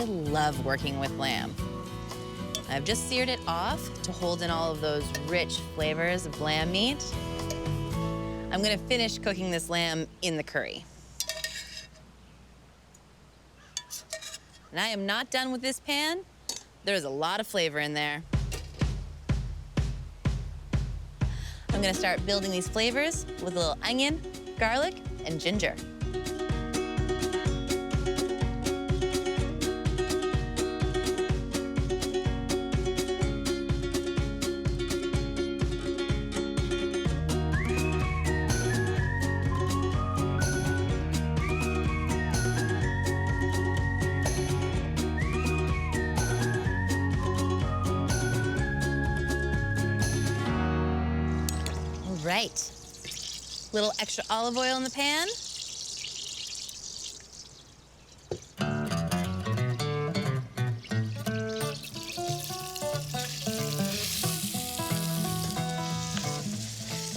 love working with lamb. I've just seared it off to hold in all of those rich flavors of lamb meat. I'm gonna finish cooking this lamb in the curry. And I am not done with this pan. There's a lot of flavor in there. I'm gonna start building these flavors with a little onion, garlic, and ginger. Right. Little extra olive oil in the pan.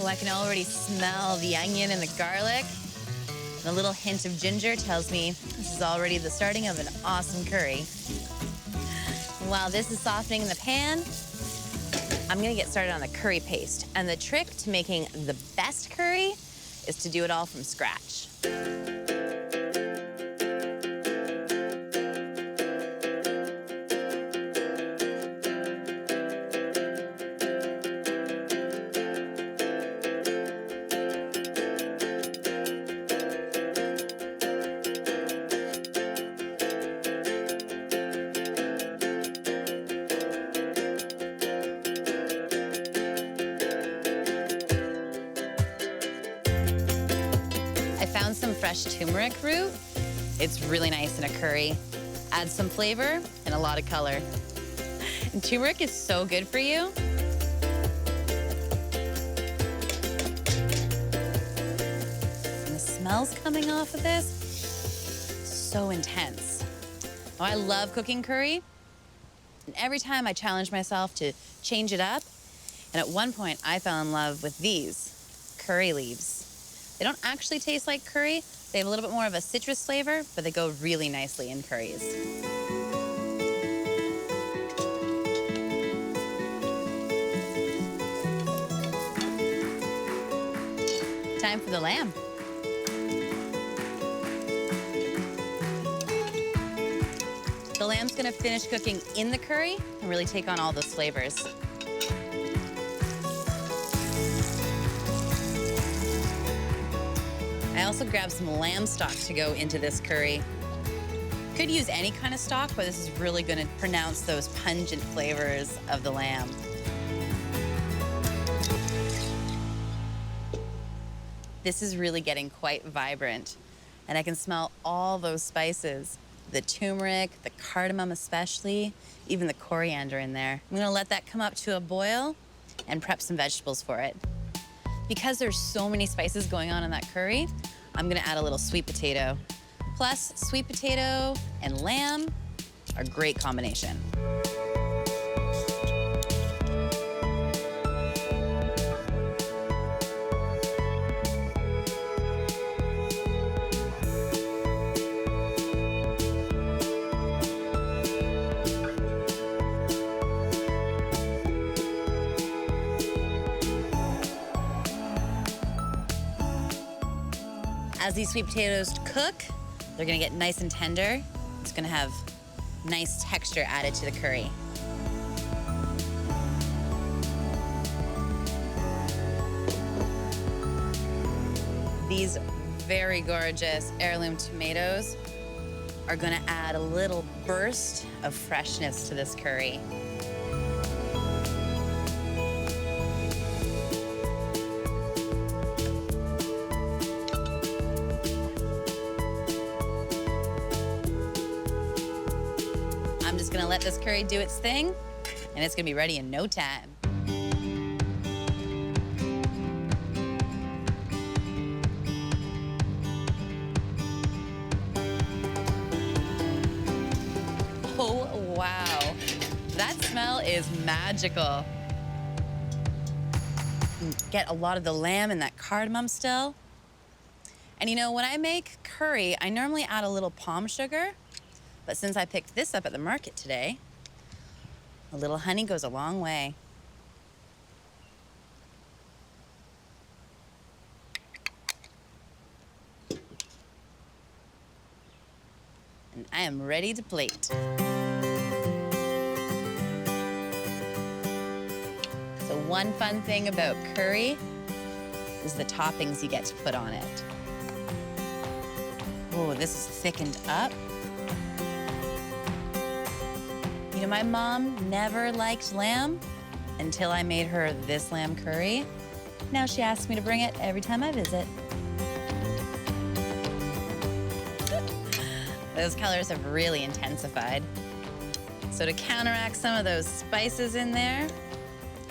Oh, I can already smell the onion and the garlic. And a little hint of ginger tells me this is already the starting of an awesome curry. While this is softening in the pan, I'm gonna get started on the curry paste. And the trick to making the best curry is to do it all from scratch. Found some fresh turmeric root. It's really nice in a curry. Adds some flavor and a lot of color. And turmeric is so good for you. And the smells coming off of this, so intense. Oh, I love cooking curry. And every time I challenge myself to change it up. And at one point, I fell in love with these curry leaves. They don't actually taste like curry. They have a little bit more of a citrus flavor, but they go really nicely in curries. Time for the lamb. The lamb's gonna finish cooking in the curry and really take on all those flavors. I also grabbed some lamb stock to go into this curry. Could use any kind of stock, but this is really gonna pronounce those pungent flavors of the lamb. This is really getting quite vibrant, and I can smell all those spices. The turmeric, the cardamom especially, even the coriander in there. I'm gonna let that come up to a boil and prep some vegetables for it. Because there's so many spices going on in that curry, I'm gonna add a little sweet potato. Plus, sweet potato and lamb are a great combination. As these sweet potatoes cook, they're gonna get nice and tender. It's gonna have nice texture added to the curry. These very gorgeous heirloom tomatoes are gonna add a little burst of freshness to this curry. I'm just gonna let this curry do its thing, and it's gonna be ready in no time. Oh, wow. That smell is magical. Get a lot of the lamb and that cardamom still. And you know, when I make curry, I normally add a little palm sugar. But since I picked this up at the market today, a little honey goes a long way. And I am ready to plate. So one fun thing about curry is the toppings you get to put on it. Oh, this is thickened up. You know, my mom never liked lamb until I made her this lamb curry. Now she asks me to bring it every time I visit. Those colors have really intensified. So to counteract some of those spices in there,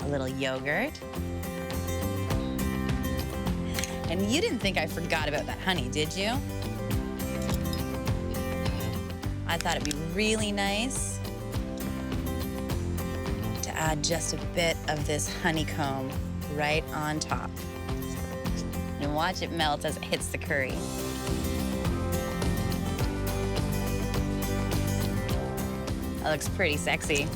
a little yogurt. And you didn't think I forgot about that honey, did you? I thought it'd be really nice to add just a bit of this honeycomb right on top. And watch it melt as it hits the curry. That looks pretty sexy.